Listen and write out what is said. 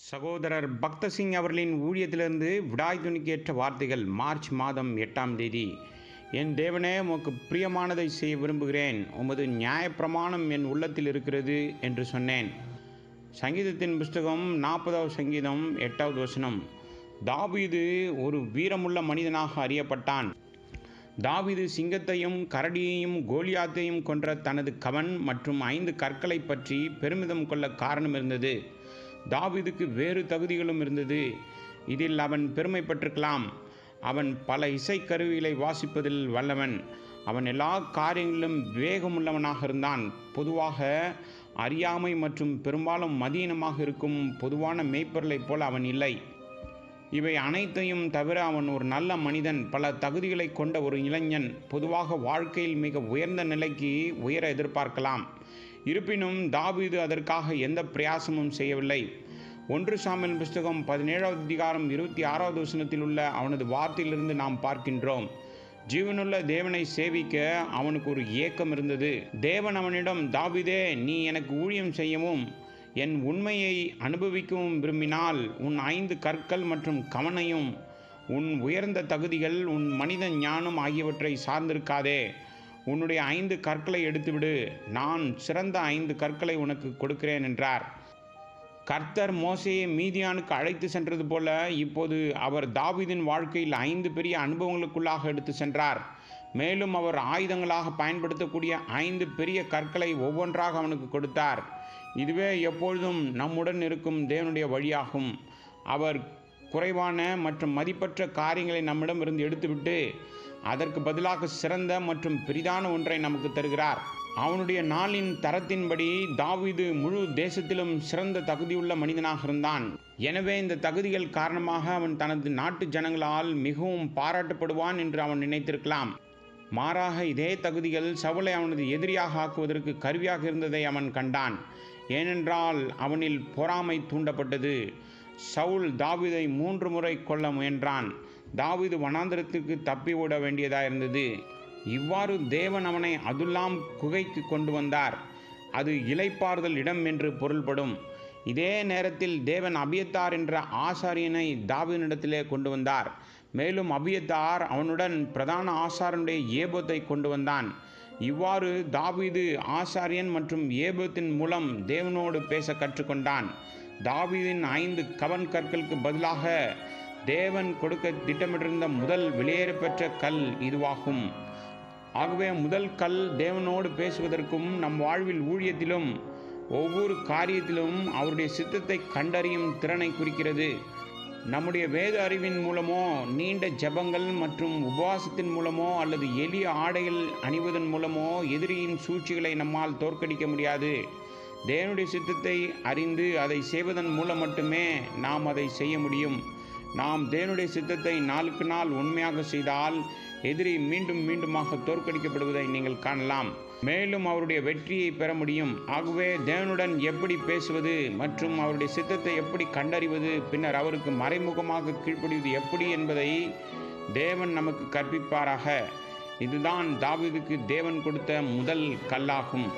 சகோதரர் பக்தசிங் அவர்களின் ஊழியத்திலிருந்து விடாய் துணிக்கேற்ற வார்த்தைகள். மார்ச் மாதம் 8ஆம் தேதி. என் தேவனே, உமக்கு பிரியமானதை செய்ய விரும்புகிறேன். உமது நியாயப்பிரமாணம் என் உள்ளத்தில் இருக்கிறது என்று சொன்னேன். சங்கீதத்தின் புஸ்தகம் 40வது சங்கீதம் 8வது வசனம். தாவீது ஒரு வீரமுள்ள மனிதனாக அறியப்பட்டான். தாவீது சிங்கத்தையும் கரடியையும் கோலியாத்தையும் கொன்ற தனது கவன் மற்றும் 5 கற்களை பற்றி பெருமிதம் கொள்ள காரணம் இருந்தது. தாவீதுக்கு வேறு தகுதிகளும் இருந்தது. இதில் அவன் பெருமைப்பட்டிருக்கலாம். அவன் பல இசைக்கருவிகளை வாசிப்பதில் வல்லவன். அவன் எல்லா காரியங்களிலும் வேகமுள்ளவனாக இருந்தான். பொதுவாக அறியாமை மற்றும் பெரும்பாலும் மதியீனமாக இருக்கும் பொதுவான மேய்ப்பர்களைப் போல அவன் இல்லை. இவை அனைத்தையும் தவிர அவன் ஒரு நல்ல மனிதன், பல தகுதிகளை கொண்ட ஒரு இளைஞன். பொதுவாக வாழ்க்கையில் மிக உயர்ந்த நிலைக்கு உயர எதிர்பார்க்கலாம். இருப்பினும் தாவீது அதற்காக எந்த பிரயாசமும் செய்யவில்லை. 1 சாமுவேல் புஸ்தகம் 17வது அதிகாரம் 26வது வசனத்தில் உள்ள அவனது வார்த்தையிலிருந்து நாம் பார்க்கின்றோம். ஜீவனுள்ள தேவனை சேவிக்க அவனுக்கு ஒரு ஏக்கம் இருந்தது. தேவன் அவனிடம், தாவீதே, நீ எனக்கு ஊழியம் செய்யவும் என் உண்மையை அனுபவிக்கவும் விரும்பினால் உன் 5 கற்கள் மற்றும் கவனையும், உன் உயர்ந்த தகுதிகள், உன் மனித ஞானம் ஆகியவற்றை சார்ந்திருக்காதே. உன்னுடைய 5 கற்களை எடுத்துவிடு. நான் சிறந்த 5 கற்களை உனக்கு கொடுக்கிறேன் என்றார். கர்த்தர் மோசேயை மீதியானுக்கு அழைத்து சென்றது போல இப்போது அவர் தாவீதின் வாழ்க்கையில் 5 பெரிய அனுபவங்களுக்குள்ளாக எடுத்து சென்றார். மேலும் அவர் ஆயுதங்களாக பயன்படுத்தக்கூடிய 5 பெரிய கற்களை ஒவ்வொன்றாக அவனுக்கு கொடுத்தார். இதுவே எப்பொழுதும் நம்முடன் இருக்கும் தேவனுடைய வழியாகும். அவர் குறைவான மற்றும் மதிப்பற்ற காரியங்களை நம்மிடமிருந்து எடுத்துவிட்டு அதற்கு பதிலாக சிறந்த மற்றும் பெரிதான ஒன்றை நமக்கு தருகிறார். அவனுடைய நாளின் தரத்தின்படி தாவீது முழு தேசத்திலும் சிறந்த தகுதியுள்ள மனிதனாக இருந்தான். எனவே இந்த தகுதிகள் காரணமாக அவன் தனது நாட்டு ஜனங்களால் மிகவும் பாராட்டப்படுவான் என்று அவன் நினைத்திருக்கலாம். மாறாக இதே தகுதிகள் சவுலை அவனது எதிரியாக ஆக்குவதற்கு கருவியாக இருந்ததை அவன் கண்டான். ஏனென்றால் அவனில் பொறாமை தூண்டப்பட்டது. சவுல் தாவீதை 3 முறை கொல்ல முயன்றான். தாவீது வனாந்தரத்திற்கு தப்பி ஓட வேண்டியதாயிருந்தது. இவ்வாறு தேவன் அவனை அதுல்லாம் குகைக்கு கொண்டு வந்தார். அது இளைப்பாறுதல் இடம் என்று பொருள்படும். இதே நேரத்தில் தேவன் அபியத்தார் என்ற ஆசாரியனை தாவீதினிடத்திலே கொண்டு வந்தார். மேலும் அபியத்தார் அவனுடன் பிரதான ஆசாரனுடைய ஏபோத்தை கொண்டு வந்தான். இவ்வாறு தாவீது ஆசாரியன் மற்றும் ஏபோத்தின் மூலம் தேவனோடு பேச கற்றுக்கொண்டான். தாவீதின் 5 கவன் கற்களுக்கு பதிலாக தேவன் கொடுக்க திட்டமிட்டிருந்த முதல் வெளியேறப்பெற்ற கல் இதுவாகும். ஆகவே முதல் கல் தேவனோடு பேசுவதற்கும் நம் வாழ்வில் ஊழியத்திலும் ஒவ்வொரு காரியத்திலும் அவருடைய சித்தத்தை கண்டறியும் திறனை குறிக்கிறது. நம்முடைய வேத அறிவின் மூலமோ, நீண்ட ஜெபங்கள் மற்றும் உபவாசத்தின் மூலமோ, அல்லது எளிய ஆடைகள் அணிவதன் மூலமோ எதிரியின் சூழ்ச்சிகளை நம்மால் தோற்கடிக்க முடியாது. தேவனுடைய சித்தத்தை அறிந்து அதை செய்வதன் மூலம் மட்டுமே நாம் அதை செய்ய முடியும். நாம் தேவனுடைய சித்தத்தை நாளுக்கு நாள் உண்மையாக செய்தால் எதிரி மீண்டும் மீண்டுமாக தோற்கடிக்கப்படுவதை நீங்கள் காணலாம். மேலும் அவருடைய வெற்றியை பெற முடியும். ஆகவே தேவனுடன் எப்படி பேசுவது மற்றும் அவருடைய சித்தத்தை எப்படி கண்டறிவது, பின்னர் அவருக்கு மறைமுகமாக கீழ்ப்படிவது எப்படி என்பதை தேவன் நமக்கு கற்பிப்பாராக. இதுதான் தாவீதுக்கு தேவன் கொடுத்த முதல் கல்லாகும்.